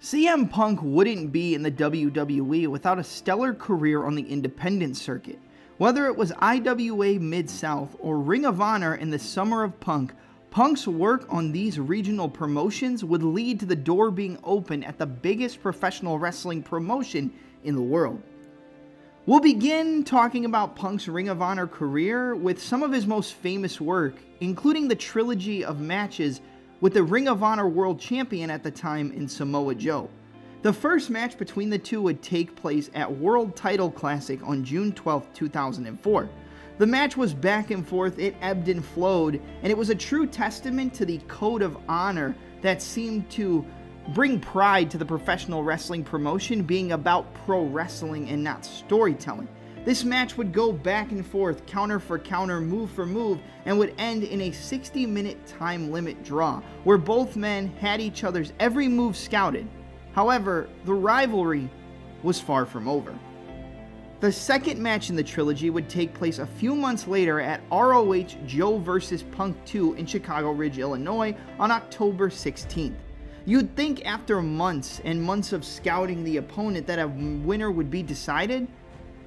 CM Punk wouldn't be in the WWE without a stellar career on the independent circuit. Whether it was IWA Mid-South or Ring of Honor in the summer of Punk, Punk's work on these regional promotions would lead to the door being open at the biggest professional wrestling promotion in the world. We'll begin talking about Punk's Ring of Honor career with some of his most famous work, including the trilogy of matches with the Ring of Honor World Champion at the time in Samoa Joe. The first match between the two would take place at World Title Classic on June 12, 2004. The match was back and forth, it ebbed and flowed, and it was a true testament to the code of honor that seemed to bring pride to the professional wrestling promotion being about pro wrestling and not storytelling. This match would go back and forth, counter for counter, move for move, and would end in a 60-minute time limit draw, where both men had each other's every move scouted. However, the rivalry was far from over. The second match in the trilogy would take place a few months later at ROH Joe vs. Punk 2 in Chicago Ridge, Illinois on October 16th. You'd think after months and months of scouting the opponent that a winner would be decided.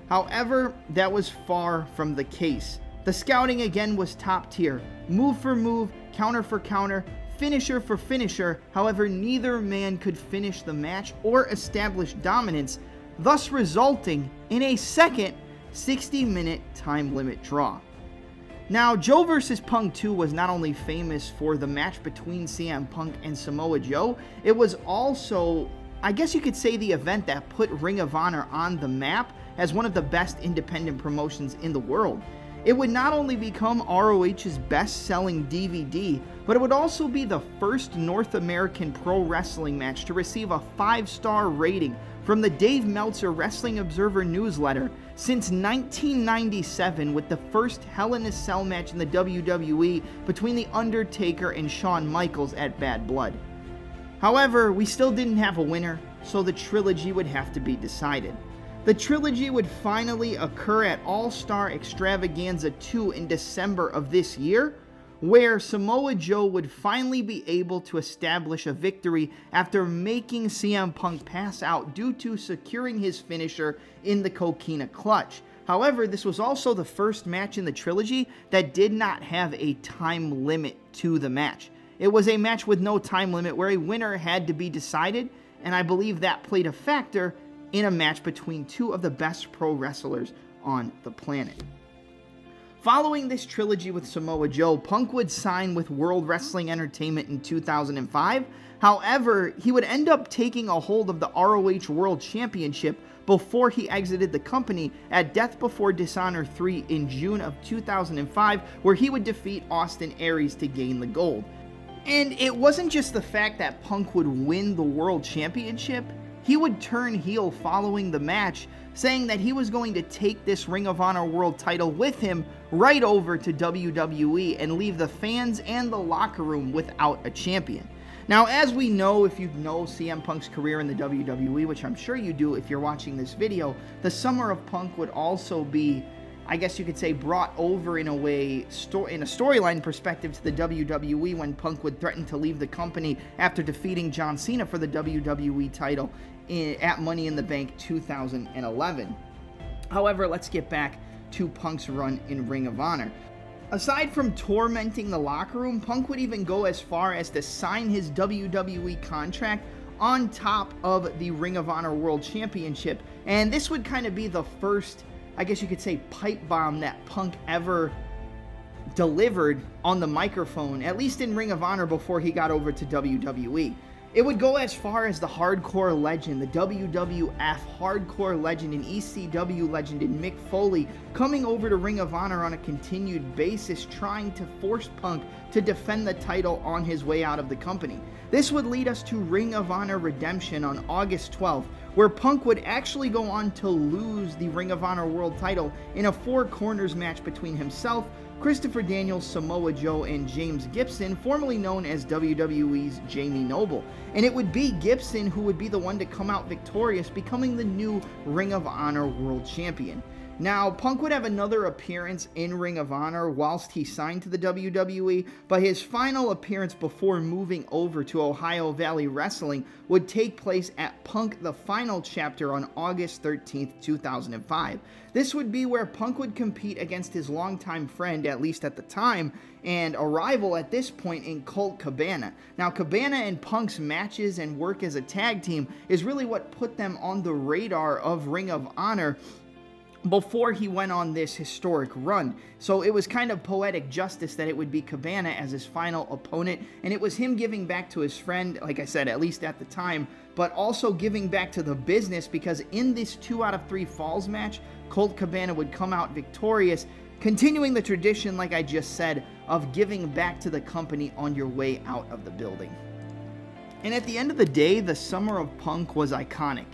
However, that was far from the case. The scouting again was top tier, move for move, counter for counter, finisher for finisher. However, neither man could finish the match or establish dominance, thus resulting in a second 60-minute time limit draw. Now, Joe vs. Punk 2 was not only famous for the match between CM Punk and Samoa Joe, it was also, I guess you could say, the event that put Ring of Honor on the map as one of the best independent promotions in the world. It would not only become ROH's best-selling DVD, but it would also be the first North American pro wrestling match to receive a 5-star rating from the Dave Meltzer Wrestling Observer newsletter since 1997, with the first Hell in a Cell match in the WWE between The Undertaker and Shawn Michaels at Bad Blood. However, we still didn't have a winner, so the trilogy would have to be decided. The trilogy would finally occur at All-Star Extravaganza 2 in December of this year, where Samoa Joe would finally be able to establish a victory after making CM Punk pass out due to securing his finisher in the Coquina Clutch. However, this was also the first match in the trilogy that did not have a time limit to the match. It was a match with no time limit where a winner had to be decided, and I believe that played a factor in a match between two of the best pro wrestlers on the planet. Following this trilogy with Samoa Joe, Punk would sign with World Wrestling Entertainment in 2005. However, he would end up taking a hold of the ROH World Championship before he exited the company at Death Before Dishonor 3 in June of 2005, where he would defeat Austin Aries to gain the gold. And it wasn't just the fact that Punk would win the World Championship. He would turn heel following the match, saying that he was going to take this Ring of Honor World title with him right over to WWE and leave the fans and the locker room without a champion. Now, as we know, if you know CM Punk's career in the WWE, which I'm sure you do if you're watching this video, the summer of Punk would also be, I guess you could say, brought over in a way, in a storyline perspective to the WWE, when Punk would threaten to leave the company after defeating John Cena for the WWE title at Money in the Bank 2011. However, let's get back to Punk's run in Ring of Honor. Aside from tormenting the locker room, Punk would even go as far as to sign his WWE contract on top of the Ring of Honor World Championship, and this would kind of be the first, I guess you could say, pipe bomb that Punk ever delivered on the microphone, at least in Ring of Honor before he got over to WWE. It would go as far as the hardcore legend, the WWF hardcore legend and ECW legend in Mick Foley coming over to Ring of Honor on a continued basis, trying to force Punk to defend the title on his way out of the company. This would lead us to Ring of Honor Redemption on August 12th, where Punk would actually go on to lose the Ring of Honor World title in a 4 corners match between himself, Christopher Daniels, Samoa Joe, and James Gibson, formerly known as WWE's Jamie Noble. And it would be Gibson who would be the one to come out victorious, becoming the new Ring of Honor World Champion. Now, Punk would have another appearance in Ring of Honor whilst he signed to the WWE, but his final appearance before moving over to Ohio Valley Wrestling would take place at Punk the Final Chapter on August 13th, 2005. This would be where Punk would compete against his longtime friend, at least at the time, and a rival at this point in Colt Cabana. Now, Cabana and Punk's matches and work as a tag team is really what put them on the radar of Ring of Honor before he went on this historic run. So it was kind of poetic justice that it would be Cabana as his final opponent, and it was him giving back to his friend, like I said, at least at the time, but also giving back to the business, because in this 2 out of 3 falls match, Colt Cabana would come out victorious, continuing the tradition, like I just said, of giving back to the company on your way out of the building. And at the end of the day, the Summer of Punk was iconic.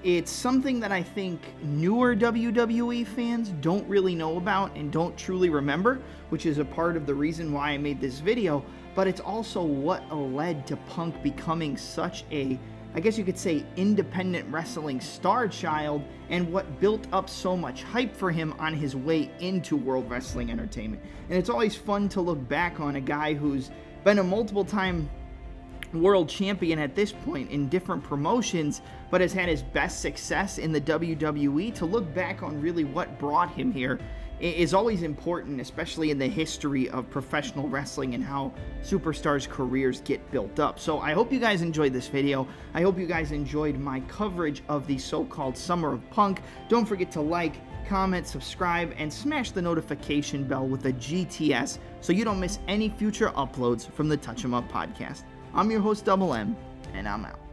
It's something that I think newer WWE fans don't really know about and don't truly remember, which is a part of the reason why I made this video, but it's also what led to Punk becoming such a, I guess you could say, independent wrestling star child, and what built up so much hype for him on his way into World Wrestling Entertainment. And it's always fun to look back on a guy who's been a multiple-time world champion at this point in different promotions, but has had his best success in the WWE. To look back on really what brought him here is always important, especially in the history of professional wrestling and how superstars' careers get built up. So I hope you guys enjoyed this video. I hope you guys enjoyed my coverage of the so-called Summer of Punk. Don't forget to like, comment, subscribe, and smash the notification bell with a GTS so you don't miss any future uploads from the Touch 'em Up podcast. I'm your host, Double M, and I'm out.